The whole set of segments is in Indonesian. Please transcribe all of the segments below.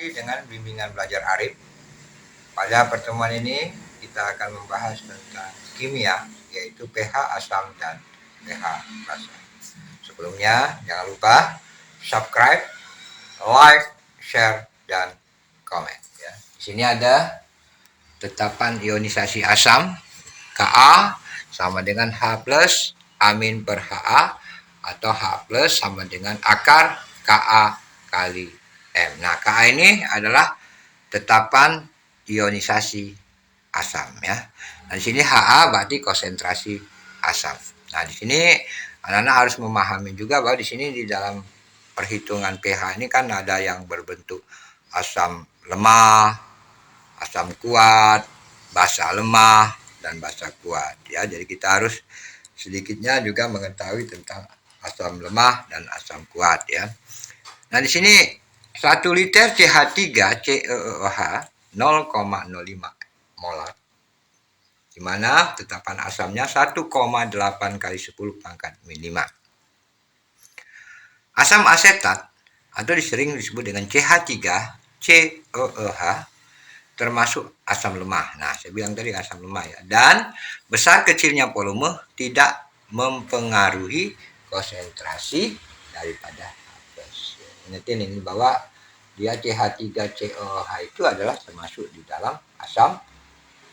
lagi dengan bimbingan belajar Arif. Pada pertemuan ini kita akan membahas tentang kimia, yaitu pH asam dan pH basa. Sebelumnya jangan lupa subscribe, like, share, dan komen. Ya. Di sini ada tetapan ionisasi asam Ka sama dengan H plus amin per Ha, atau H plus sama dengan akar Ka kali M. Nah, Ka ini adalah tetapan ionisasi asam ya. Nah, di sini Ha berarti konsentrasi asam. Nah, di sini anak-anak harus memahami juga bahwa di sini di dalam perhitungan pH ini kan ada yang berbentuk asam lemah, asam kuat, basa lemah, dan basa kuat ya. Jadi kita harus sedikitnya juga mengetahui tentang asam lemah dan asam kuat ya. Nah, di sini 1 liter CH3 CeOH 0,05 molar, di mana tetapan asamnya 1,8 kali 10 pangkat min 5. Asam asetat atau sering disebut dengan CH3 CeOH termasuk asam lemah. Nah, saya bilang tadi asam lemah ya. Dan besar kecilnya volume tidak mempengaruhi konsentrasi daripada H+. Ingatin ini bahwa dia CH3COH itu adalah termasuk di dalam asam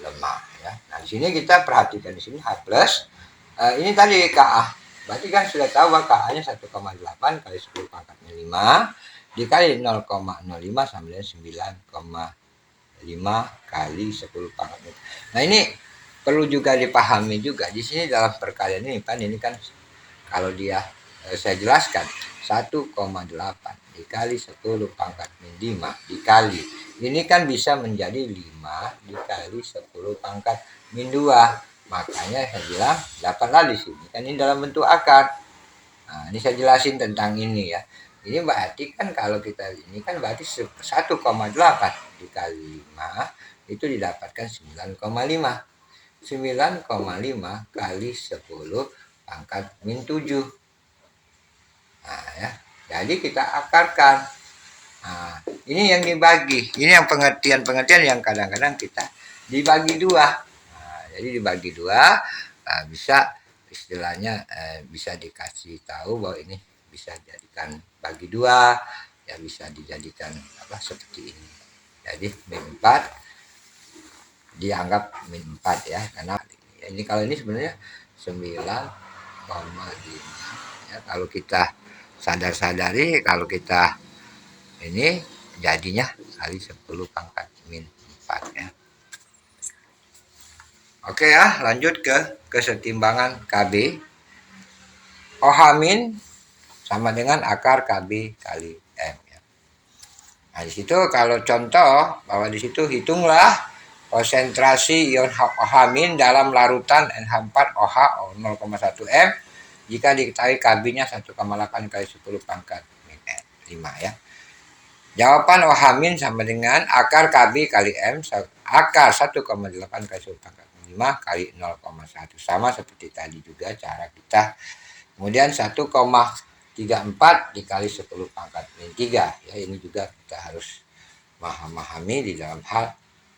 lemah ya. Nah, di sini kita perhatikan di sini H+. Ini tadi Ka. Berarti kan sudah tahu bahwa Ka-nya 1,8 kali 10 pangkat 5 dikali 0,05 sama dengan 9,5 kali 10 pangkat. Nah, ini perlu juga dipahami juga. Di sini dalam perkalian ini kan kalau dia saya jelaskan 1,8 dikali 10 pangkat min 5 dikali. Ini kan bisa menjadi 5 dikali 10 pangkat min 2. Makanya saya bilang dapatlah di sini. Kan ini dalam bentuk akar. Nah, ini saya jelasin tentang ini ya. Ini berarti kan kalau kita ini kan berarti 1,8 dikali 5 itu didapatkan 9,5. 9,5 kali 10 pangkat min 7. Nah, ya. Jadi kita akarkan. Nah, ini yang dibagi. Ini yang pengertian yang kadang-kadang kita dibagi 2. Nah, jadi dibagi 2 bisa istilahnya bisa dikasih tahu bahwa ini bisa dijadikan bagi 2, ya bisa dijadikan seperti ini. Jadi min 4 dianggap min 4 ya, karena ini kalau ini sebenarnya 9,5 ya. Kalau kita sadari kalau kita ini jadinya kali 10 pangkat min 4 ya. Oke ya, lanjut ke kesetimbangan Kb. OH min sama dengan akar Kb kali M ya. Nah, di situ kalau contoh bahwa di situ hitunglah konsentrasi ion OH min dalam larutan NH4OH 0,1 M jika diketahui Kb-nya 1,8 kali 10 pangkat min 5 ya. Jawaban OH min sama dengan akar Kb kali M, akar 1,8 kali 10 pangkat min 5 kali 0,1. Sama seperti tadi juga cara kita. Kemudian 1,34 dikali 10 pangkat min 3. Ya, ini juga kita harus memahami di dalam hal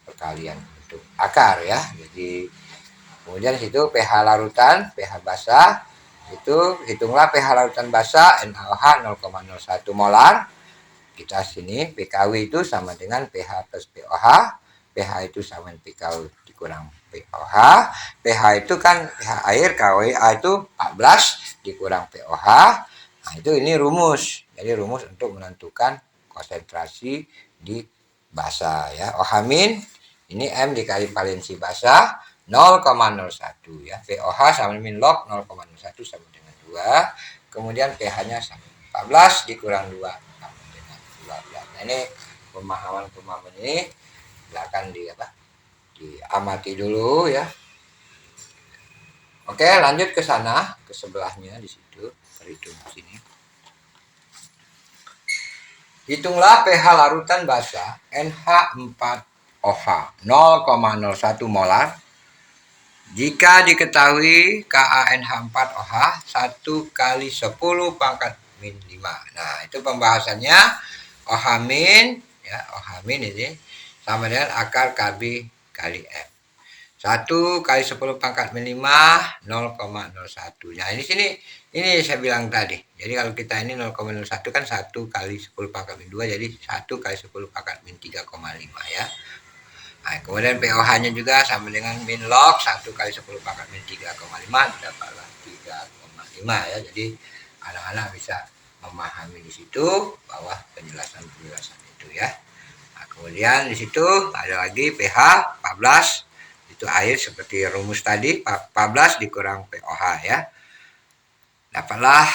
perkalian untuk akar ya. Jadi kemudian situ pH larutan, pH basa, itu hitunglah pH larutan basa NaOH 0,01 molar. Kita sini PKW itu sama dengan pH plus pOH. pH itu sama dengan PKW dikurang pOH. pH itu kan pH air, KWA itu 14 dikurang pOH. Nah, itu ini rumus. Jadi rumus untuk menentukan konsentrasi di basa ya. OH min ini M dikali valensi basa 0,01 ya. pOH sama dengan log 0,01 sama dengan 2. Kemudian pH-nya sama 14 dikurang 2 sama dengan 12. Nah, ini pemahaman ini silakan diamati dulu ya. Oke, lanjut ke sana, ke sebelahnya di situ, perhitung sini. Hitunglah pH larutan basa NH4OH 0,01 molar jika diketahui KaNH4OH 1 kali 10 pangkat min 5. Nah, itu pembahasannya. OH min ya, OH min ini sama dengan akar KB kali M. 1 kali 10 pangkat min 5, 0,01. Nah, ini saya bilang tadi. Jadi kalau kita ini 0,01 kan 1 kali 10 pangkat min 2, jadi 1 kali 10 pangkat min 3,5 ya. Nah, kemudian pOH-nya juga sama dengan min log 1 kali 10 pangkat min 3,5 didapatlah 3,5 ya. Jadi anak-anak bisa memahami di situ bahwa penjelasan-penjelasan itu ya. Nah, kemudian di situ ada lagi pH 14, itu air seperti rumus tadi, 14 dikurang pOH ya, dapatlah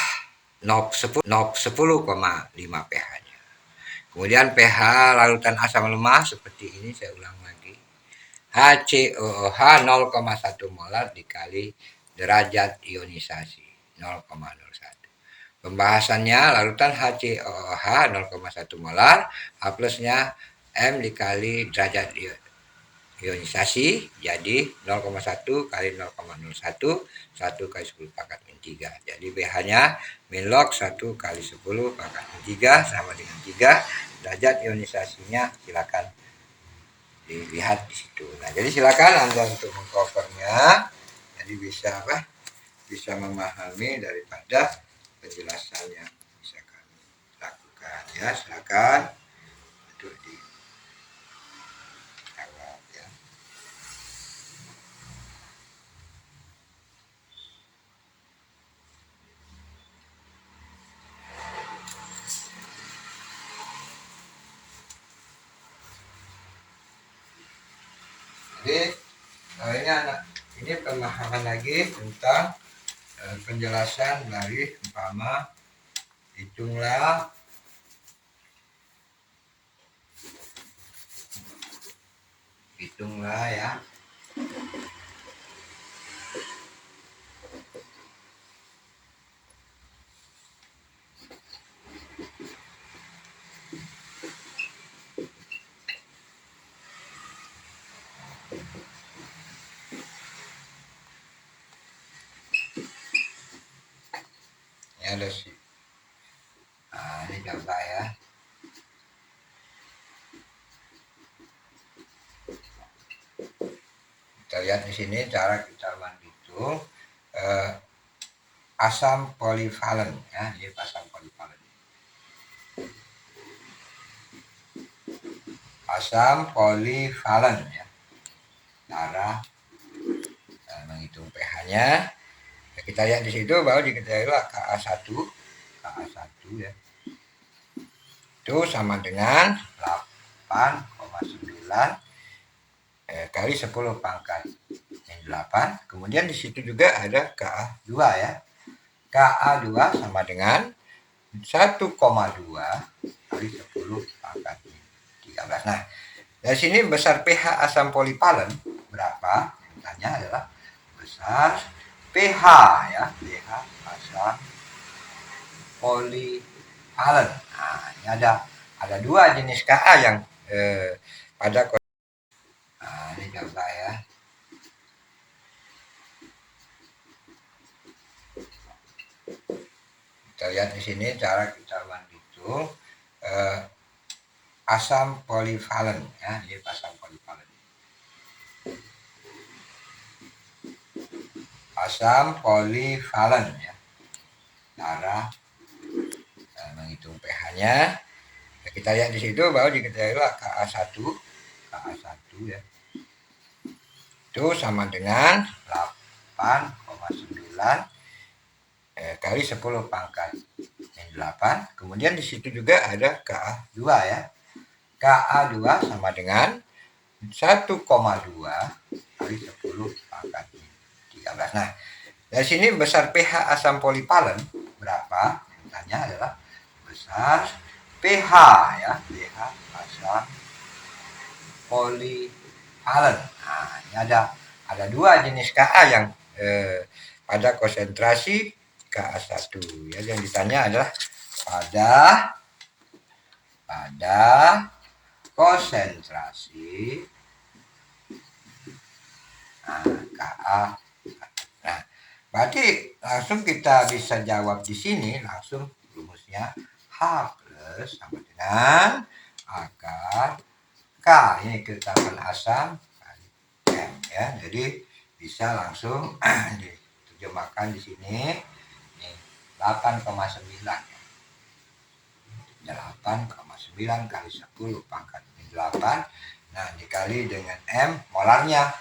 10,5 pH-nya. Kemudian pH larutan asam lemah seperti ini, saya ulang lagi, HCOOH 0,1 molar dikali derajat ionisasi 0,01. Pembahasannya larutan HCOOH 0,1 molar, H plusnya M dikali derajat ionisasi, jadi 0,1 kali 0,01, 1 kali 10 pangkat min 3. Jadi pH-nya min log 1 kali 10 pangkat min 3 sama dengan 3. Derajat ionisasinya silakan dilihat di situ. Nah, jadi silakan Anda untuk mengcovernya. Jadi bisa memahami daripada penjelasan yang bisa kami lakukan ya. Silakan untuk dijawab ya. Jadi ini pemahaman lagi tentang penjelasan dari umpama hitunglah ya, ada sih. Nah, ini coba ya. Kita lihat di sini cara kita menghitung asam polivalen ya, ini asam polivalen. Asam polivalen ya. Cara menghitung pH-nya. Ya, kita lihat di situ bahwa diketahuilah Ka1 ya. Itu sama dengan 8,9 kali 10 pangkat min 8. Kemudian di situ juga ada Ka2 ya. Ka2 sama dengan 1,2 kali 10 pangkat min 13. Nah, dari sini besar pH asam polivalen berapa? Pertanyaannya adalah besar pH ya, pH asam polivalen. Nah, ini ada dua jenis Ka yang pada ini coba ya. Kita lihat di sini cara kita menghitung asam polivalen ya, ini asam polivalen. Asam polivalen ya. Cara menghitung pH-nya. Ya, kita lihat di situ bahwa diketahuilah Ka1 ya. Itu sama dengan 8,9 kali 10 pangkat min 8. Kemudian di situ juga ada Ka2 ya. Ka2 sama dengan 1,2 kali 10 pangkat min 13. Nah, dari sini besar pH asam polivalen berapa? Pertanyaannya adalah besar pH ya, pH asam polivalen. Nah, ini ada dua jenis Ka yang pada konsentrasi Ka1 ya. Yang ditanya adalah pada konsentrasi Ka. Nah, berarti langsung kita bisa jawab di sini langsung rumusnya H plus sama dengan akar K. Ini ketetapan asam kali M ya. Jadi bisa langsung diterjemahkan di sini. Ini 8,9 ya. 8,9 kali 10 pangkat 8. Nah, dikali dengan M molarnya.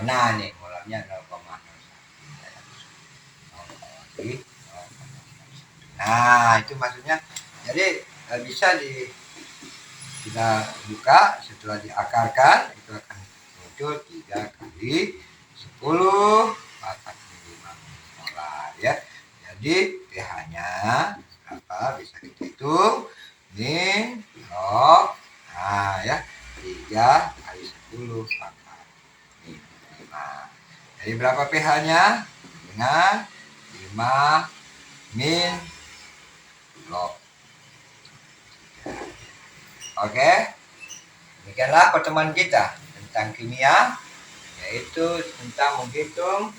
Nah, nih molarnya 0,01. Nah, itu maksudnya. Jadi bisa kita buka setelah diakarkan itu akan muncul 3 kali 10 pangkat 5 molar ya. Jadi pH-nya apa bisa kita hitung min log. Nah ya, 3 kali 10 pangkat 5. Jadi berapa pH-nya? Dengan 5 min log. Oke, demikianlah pertemuan kita tentang kimia, yaitu tentang menghitung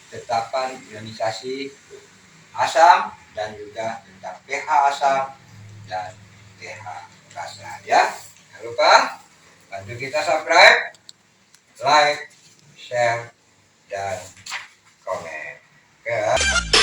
tetapan ionisasi asam dan juga tentang pH asam dan pH basa ya. Jangan lupa bantu kita subscribe, like, share, dan komen. Oke.